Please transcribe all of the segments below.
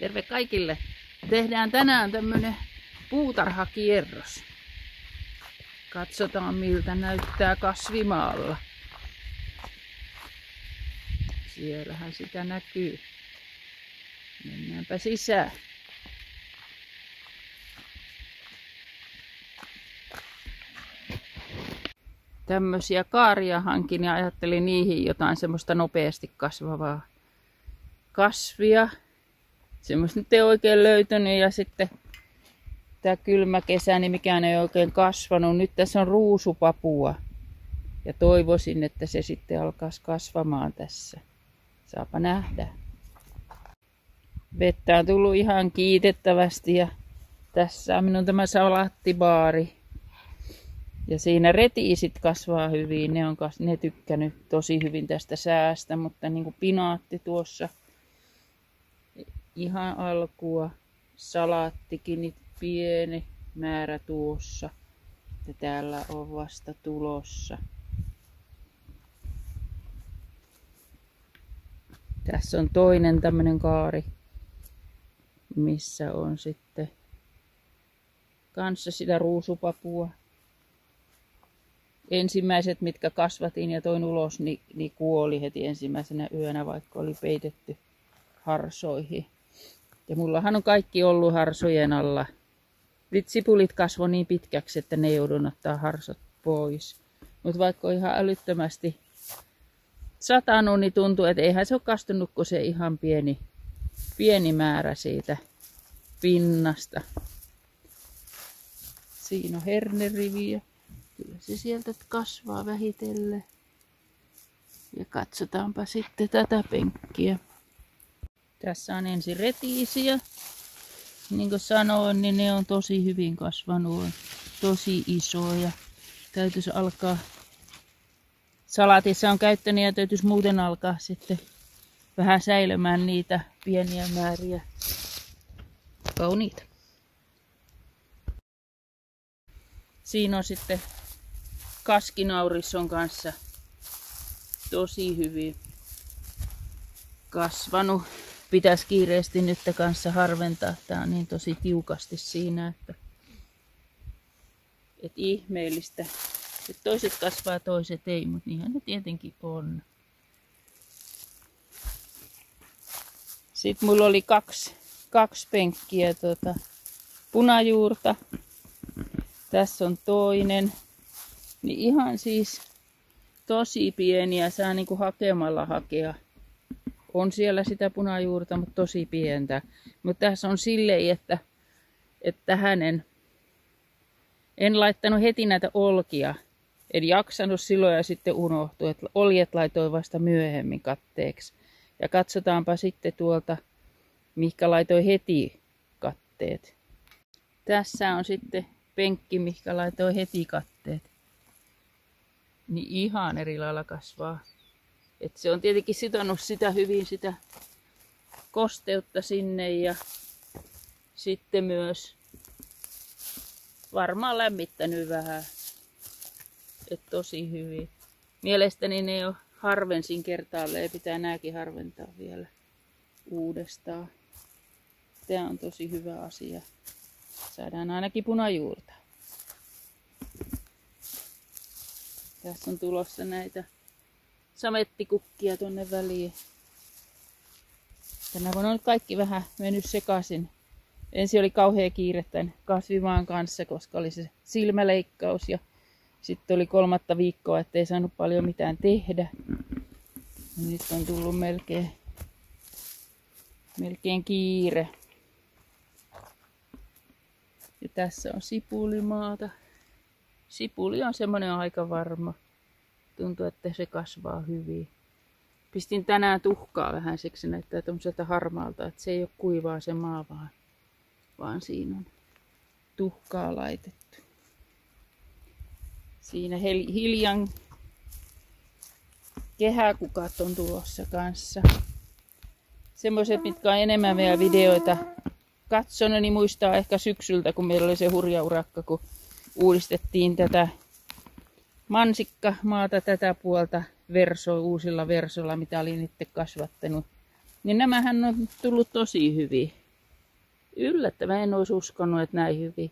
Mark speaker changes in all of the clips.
Speaker 1: Terve kaikille! Tehdään tänään tämmönen puutarhakierros. Katsotaan miltä näyttää kasvimaalla. Siellähän sitä näkyy. Mennäänpä sisään. Tämmöisiä kaaria hankin ja ajattelin niihin jotain semmoista nopeasti kasvavaa kasvia. Semmoista nyt ei oikein löytänyt ja sitten tää kylmä kesä, niin mikään ei oikein kasvanut. Nyt tässä on ruusupapua ja toivoisin, että se sitten alkaisi kasvamaan tässä. Saapa nähdä. Vettä on tullut ihan kiitettävästi ja tässä on minun tämä salaattibaari. Ja siinä retiisit kasvaa hyvin, ne tykkänyt tosi hyvin tästä säästä, mutta niin kuin pinaatti tuossa ihan alkua, salaattikin niin pieni määrä tuossa ja täällä on vasta tulossa. Tässä on toinen tämmönen kaari, missä on sitten kanssa sitä ruusupapua. Ensimmäiset, mitkä kasvatin ja toin ulos, niin kuoli heti ensimmäisenä yönä, vaikka oli peitetty harsoihin. Ja mullahan on kaikki ollut harsojen alla. Sipulit kasvoi niin pitkäksi, että ne joudun ottaa harsot pois. Mutta vaikka on ihan älyttömästi satanut, niin tuntuu, että eihän se ole kastunut kuin se ihan pieni määrä siitä pinnasta. Siinä on herneriviä. Kyllä se sieltä kasvaa vähitellen. Ja katsotaanpa sitten tätä penkkiä. Tässä on ensin retiisiä. Niin kuin sanoin, niin ne on tosi hyvin kasvanut. On tosi isoja. Täytyisi alkaa. Salaatissa on käyttänyt ja täytyisi muuten alkaa sitten vähän säilymään niitä pieniä määriä. Kauniita. Siinä on sitten kaskinaurisson kanssa tosi hyvin kasvanut. Pitäisi kiireesti nyt kanssa harventaa. Tää on niin tosi tiukasti siinä, että ihmeellistä. Että toiset kasvaa, toiset ei, mutta niinhän ne tietenkin on. Sitten mulla oli kaksi penkkiä punajuurta. Tässä on toinen. Niin ihan siis tosi pieniä, saa niinku hakemalla hakea. On siellä sitä punajuurta, mutta tosi pientä. Mutta tässä on silleen, että en laittanut heti näitä olkia. En jaksanut silloin ja sitten unohtui, että oljet laitoin vasta myöhemmin katteeksi. Ja katsotaanpa sitten tuolta, mihinkä laitoin heti katteet. Tässä on sitten penkki, mihinkä laitoin heti katteet. Niin ihan eri lailla kasvaa. Et se on tietenkin sitonut sitä hyvin sitä kosteutta sinne ja sitten myös varmaan lämmittänyt vähän. Et tosi hyvin. Mielestäni ne jo harvensin kertaalleen, pitää nääkin harventaa vielä uudestaan. Tämä on tosi hyvä asia. Saadaan ainakin punajuurta. Tässä on tulossa näitä samettikukkia tonne väliin. Tänään on nyt kaikki vähän mennyt sekaisin. Ensin oli kauhea kiire tämän kasvimaan kanssa, koska oli se silmäleikkaus ja sitten oli 3. viikkoa, ettei saanut paljon mitään tehdä. Ja nyt on tullut melkein kiire. Ja tässä on sipulimaata. Sipuli on semmoinen aika varma. Tuntuu, että se kasvaa hyvin. Pistin tänään tuhkaa vähän, siksi näyttää tommoselta harmaalta, että se ei ole kuivaa se maa, vaan siinä on tuhkaa laitettu. Siinä hiljan kehäkukat on tulossa kanssa. Semmoiset, mitkä on enemmän vielä videoita katsonut, niin muistaa ehkä syksyltä, kun meillä oli se hurja urakka, kun uudistettiin tätä mansikkamaata tätä puolta uusilla versoilla, mitä olin itse kasvattanut. Niin nämähän on tullut tosi hyvin. Yllättävän en olisi uskonut, että näin hyvin.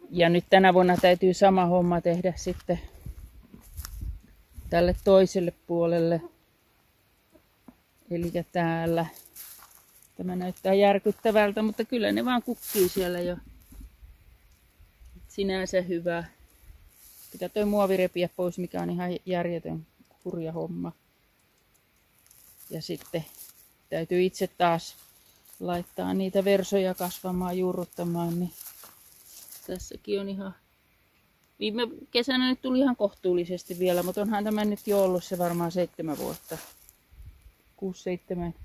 Speaker 1: Ja nyt tänä vuonna täytyy sama homma tehdä sitten tälle toiselle puolelle. Eli täällä. Tämä näyttää järkyttävältä, mutta kyllä ne vaan kukkii siellä jo. Sinänsä hyvä. Pitää toi muovi repiä pois, mikä on ihan järjetön hurja homma. Ja sitten täytyy itse taas laittaa niitä versoja kasvamaan, juurruttamaan. Niin tässäkin on ihan... Viime kesänä nyt tuli ihan kohtuullisesti vielä, mutta onhan tämä nyt jo ollut se varmaan 7 vuotta. 6-7,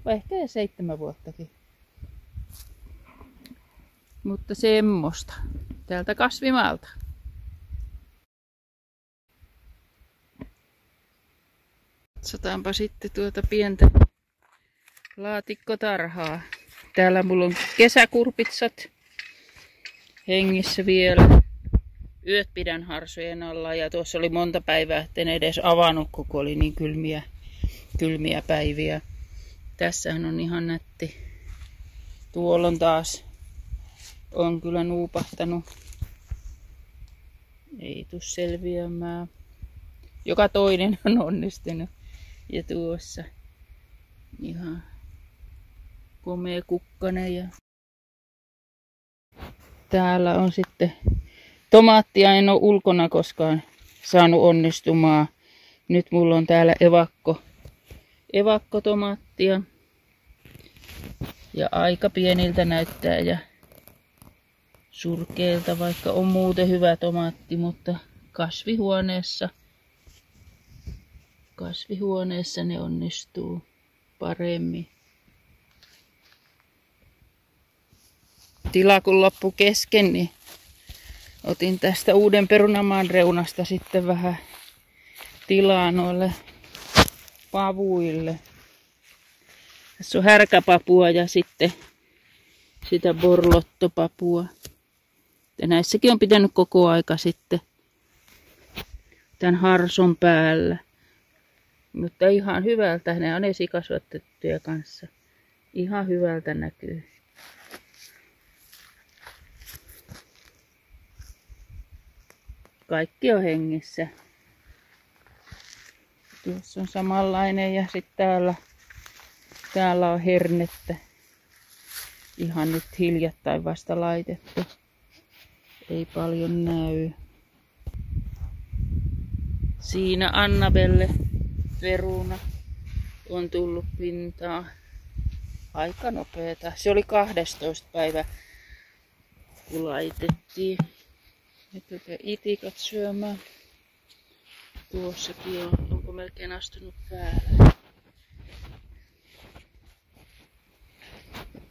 Speaker 1: vai ehkä 7 vuottakin. Mutta semmoista. Täältä kasvimaalta. Katsotaanpa sitten tuota pientä laatikkotarhaa. Täällä mulla on kesäkurpitsat hengissä vielä. Yöt pidän harsojen alla ja tuossa oli monta päivää, etten edes avannut, kun oli niin kylmiä päiviä. Tässähän on ihan nätti. Tuolla on taas, on kyllä nuupahtanut. Ei tuu selviämään. Joka toinen on onnistunut. Ja tuossa ihan komea kukkanen. Ja täällä on sitten tomaattia, en ole ulkona koskaan saanut onnistumaan. Nyt mulla on täällä evakkotomaattia. Ja aika pieniltä näyttää ja surkeilta, vaikka on muuten hyvä tomaatti, mutta kasvihuoneessa ne onnistuu paremmin. Tila kun loppui kesken, niin otin tästä uuden perunamaan reunasta sitten vähän tilaa noille pavuille. Tässä on härkäpapua ja sitten sitä borlottopapua. Ja näissäkin on pitänyt koko aika sitten tämän harson päällä. Mutta ihan hyvältä, ne on esikasvatettuja kanssa. Ihan hyvältä näkyy. Kaikki on hengissä. Tuossa on samanlainen ja sitten täällä on hernettä. Ihan nyt hiljattain vasta laitettu. Ei paljon näy. Siinä Annabelle peruna on tullut pintaan. Aika nopeeta. Se oli 12. päivä kun laitettiin. Nyt rupeaa itikat syömään. Tuossakin onko melkein astunut päälle.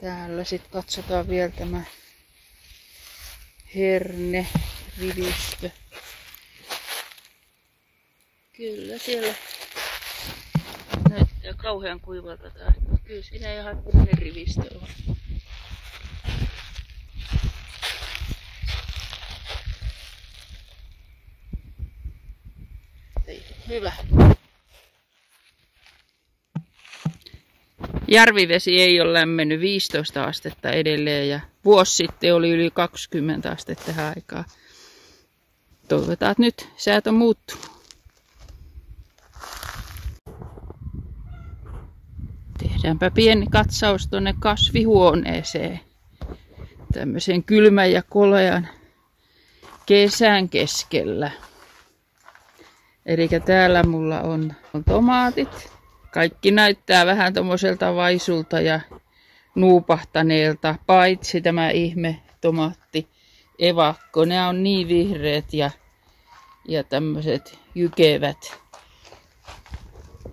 Speaker 1: Täällä sitten katsotaan vielä tämä herne-rivistö. Kyllä siellä näyttää kauhean kuivalta taas. Kyllä siinä ihan herne-rivistö on. Hyvä. Järvivesi ei ole lämmennyt 15 astetta edelleen ja vuosi sitten oli yli 20 astetta tähän aikaan. Toivotaan, että nyt säät on muuttunut. Tehdäänpä pieni katsaus tuonne kasvihuoneeseen. Tämmöisen kylmän ja kolean kesän keskellä. Eli täällä mulla on tomaatit. Kaikki näyttää vähän tommoselta vaisulta ja nuupahtaneelta, paitsi tämä ihme tomaatti evakko. Ne on niin vihreät ja tämmöiset jykevät.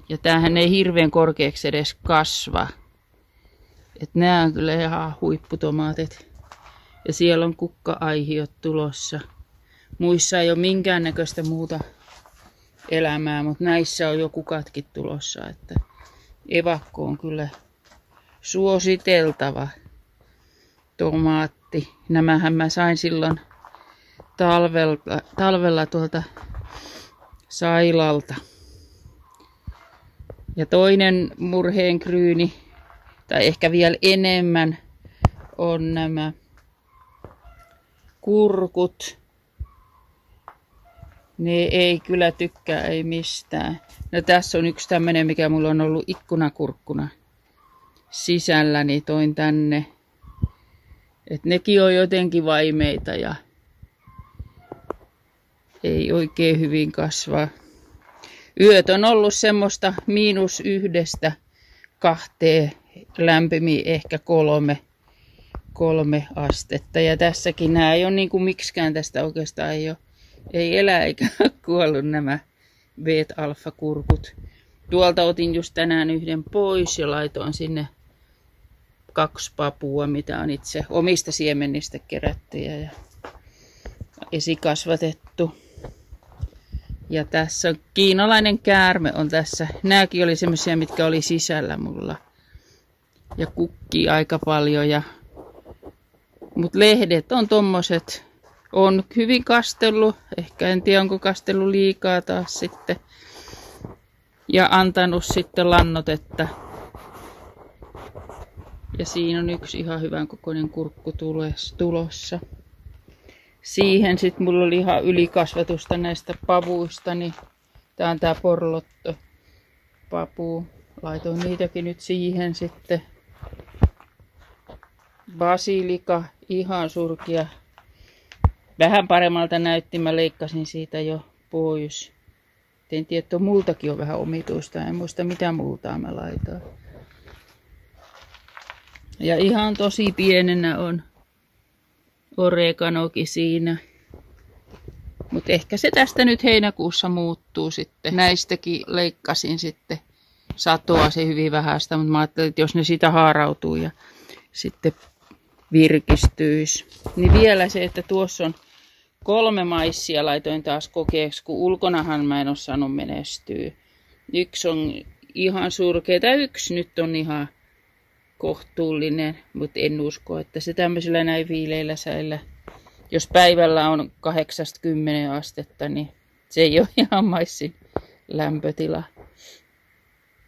Speaker 1: Ja tämähän ei hirveän korkeaksi edes kasva. Et nämä on kyllä ihan huipputomaatit. Ja siellä on kukka-aihiot tulossa. Muissa ei ole minkäännäköistä muuta elämää, mutta näissä on jo kukatkin tulossa, että evakko on kyllä suositeltava tomaatti. Nämähän mä sain silloin talvella tuolta Sailalta. Ja toinen murheenkryyni, tai ehkä vielä enemmän, on nämä kurkut. Ne ei kyllä tykkää, ei mistään. No tässä on yksi tämmönen, mikä mulla on ollut ikkunakurkkuna sisällä, niin toin tänne. Et nekin on jotenkin vaimeita ja ei oikein hyvin kasvaa. Yöt on ollut semmoista -1–2 lämpimiä, ehkä 3 astetta. Ja tässäkin nämä ei ole niin kuin miksikään tästä oikeastaan ei elä eikä kuollut nämä beta-alfa-kurkut. Tuolta otin just tänään yhden pois ja laitoin sinne 2 papua, mitä on itse omista siemenistä kerättyjä ja esikasvatettu. Ja tässä on kiinalainen käärme on tässä. Nämäkin oli semmoisia, mitkä oli sisällä mulla. Ja kukkii aika paljon. Mut lehdet on tommoset. On hyvin kastellut. Ehkä en tiedä, onko kastellut liikaa taas sitten. Ja antanut sitten lannotetta. Ja siinä on yksi ihan hyvän kokoinen kurkku tulossa. Siihen sitten mulla oli ihan ylikasvatusta näistä pavuista, niin tää on tää porlotto papu. Laitoin niitäkin nyt siihen sitten. Basilika, ihan surkia. Vähän paremmalta näytti, mä leikkasin siitä jo pois. En tiedä, että multakin on vähän omituista, en muista mitä multaa mä laitoin. Ja ihan tosi pienenä on oreganokin siinä. Mutta ehkä se tästä nyt heinäkuussa muuttuu sitten. Näistäkin leikkasin sitten satoa se hyvin vähäistä, mutta mä ajattelin, että jos ne sitä haarautuu ja sitten virkistyisi. Niin vielä se, että tuossa on 3 maissia laitoin taas kokeeksi, kun ulkonahan mä en ole saanut menestyä. Yksi on ihan surkea, tai yksi nyt on ihan kohtuullinen, mutta en usko, että se tämmöisellä näin viileillä säillä, jos päivällä on 8–10 astetta, niin se ei ole ihan maissin lämpötila.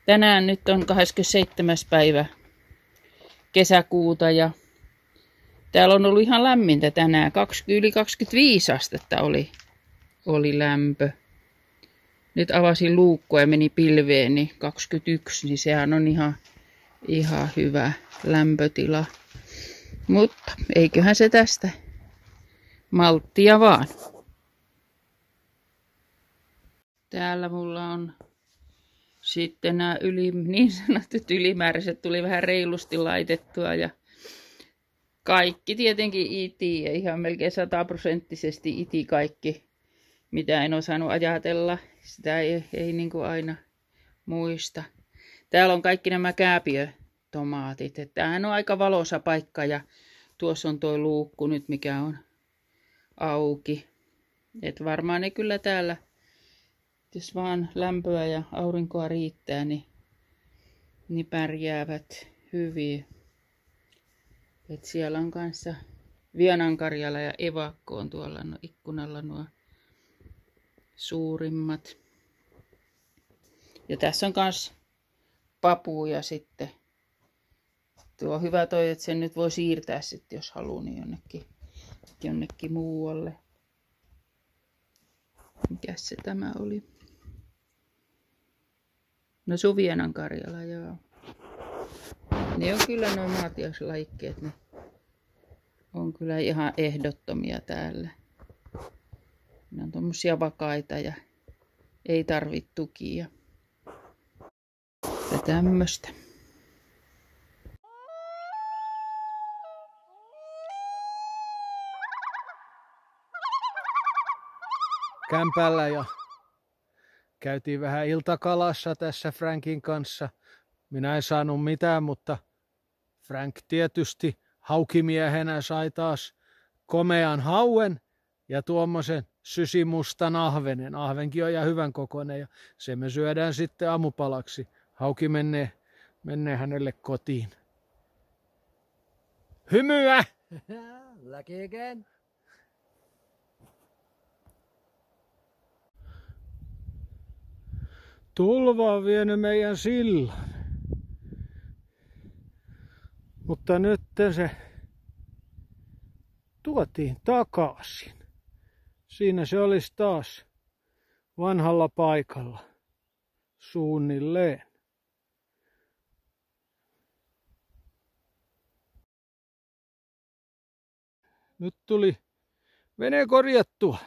Speaker 1: Tänään nyt on 27. päivä kesäkuuta ja täällä on ollut ihan lämmintä tänään. Yli 25 astetta oli lämpö. Nyt avasin luukkua ja meni pilveen, niin 21, niin sehän on ihan hyvä lämpötila. Mutta eiköhän se tästä. Malttia vaan. Täällä mulla on sitten nämä niin sanotut ylimääräiset tuli vähän reilusti laitettua ja kaikki tietenkin iti ja ihan melkein 100% iti kaikki, mitä en osannut ajatella. Sitä ei niin kuin aina muista. Täällä on kaikki nämä kääpiötomaatit. Tämähän on aika valoisa paikka ja tuossa on tuo luukku nyt, mikä on auki. Et varmaan ne kyllä täällä, jos vaan lämpöä ja aurinkoa riittää, niin pärjäävät hyvin. Et siellä on kanssa Vianankarjala ja evakko on tuolla ikkunalla nuo suurimmat. Ja tässä on kans papuja sitten. Tuo on hyvä toi, että sen nyt voi siirtää sitten, jos haluaa, niin jonnekin muualle. Mikäs se tämä oli? No se on Vianankarjala, joo. Ne on kyllä nuo maatiaislajikkeet, ne on kyllä ihan ehdottomia täällä. Ne on tommosia vakaita ja ei tarvitse tukia. Ja tämmöstä.
Speaker 2: Kämpällä ja käytiin vähän iltakalassa tässä Frankin kanssa. Minä en saanut mitään, mutta Frank tietysti haukimiehenä sai taas komean hauen ja tuommoisen sysimustan ahvenen. Ahvenkin on ihan hyvän kokoinen ja se me syödään sitten aamupalaksi. Hauki menee hänelle kotiin. Hymyä!
Speaker 3: Lucky again.
Speaker 2: Tulva on vienyt meidän sillan. Mutta nyt se tuotiin takaisin. Siinä se olisi taas vanhalla paikalla suunnilleen. Nyt tuli vene korjattua.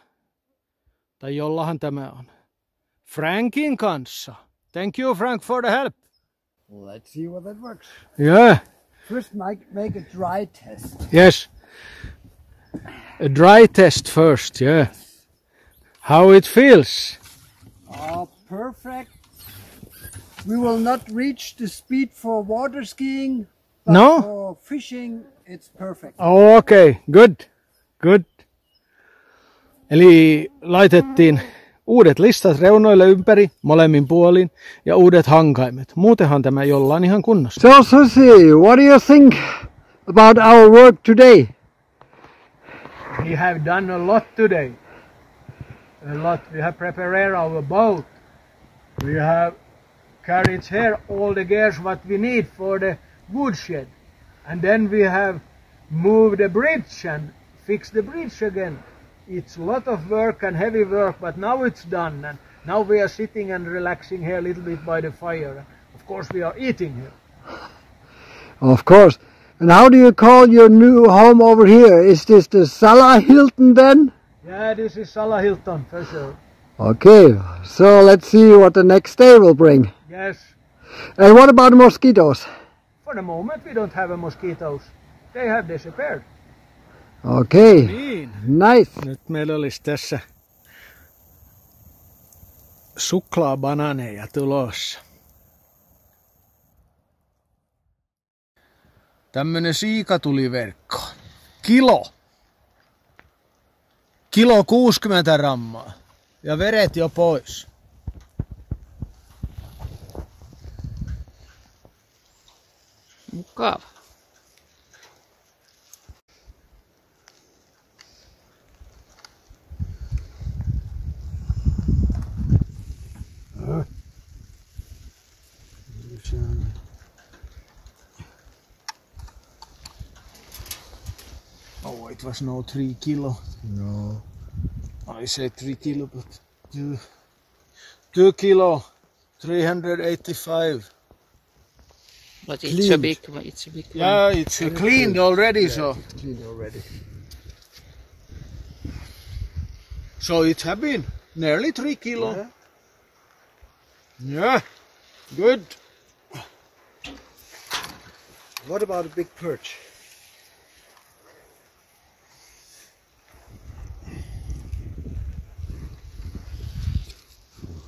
Speaker 2: Tai jollahan tämä on. Frankin kanssa. Thank you, Frank, for the help.
Speaker 3: Let's see what that works.
Speaker 2: Yeah.
Speaker 3: First, make a dry test.
Speaker 2: Yes. A dry test first, yeah. How it feels?
Speaker 3: Oh, perfect. We will not reach the speed for water skiing, but
Speaker 2: No?
Speaker 3: for fishing, it's perfect.
Speaker 2: Oh, okay, good. Good. Eli laitettiin uudet listat reunoille ympäri, molemmin puolin, ja uudet hankaimet. Muutenhan tämä jollain ihan kunnossa.
Speaker 3: So, Susie, what do you think about our work today?
Speaker 2: We have done a lot today. A lot. We have prepared our boat. We have carried here all the gears what we need for the woodshed. And then we have moved the bridge and fixed the bridge again. It's a lot of work and heavy work, but now it's done. And now we are sitting and relaxing here a little bit by the fire. Of course, we are eating here.
Speaker 3: Of course. And how do you call your new home over here? Is this the Salah Hilton then?
Speaker 2: Yeah, this is Salah Hilton for sure.
Speaker 3: Okay, so let's see what the next day will bring.
Speaker 2: Yes.
Speaker 3: And what about mosquitoes?
Speaker 2: For the moment, we don't have mosquitoes. They have disappeared.
Speaker 3: Okay,
Speaker 2: Niin.
Speaker 3: nice.
Speaker 2: Nyt meillä olisi tässä suklaabananeja tulossa. Tämmönen siika tuli verkkoon. Kilo 60 grammaa. Ja veret jo pois.
Speaker 1: Mukava.
Speaker 2: Oh, it was no 3 kilo.
Speaker 3: No.
Speaker 2: I said 3 kilo, but 2 kilo, 385.
Speaker 1: But it's a big one. It's a big one.
Speaker 2: Yeah, it's cleaned already, so.
Speaker 3: It's cleaned already.
Speaker 2: So it have been nearly 3 kilo.
Speaker 3: Yeah.
Speaker 2: Yeah, good.
Speaker 3: What about a big perch?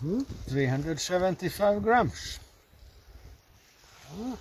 Speaker 2: Mm-hmm. 375 grams.
Speaker 3: Ah.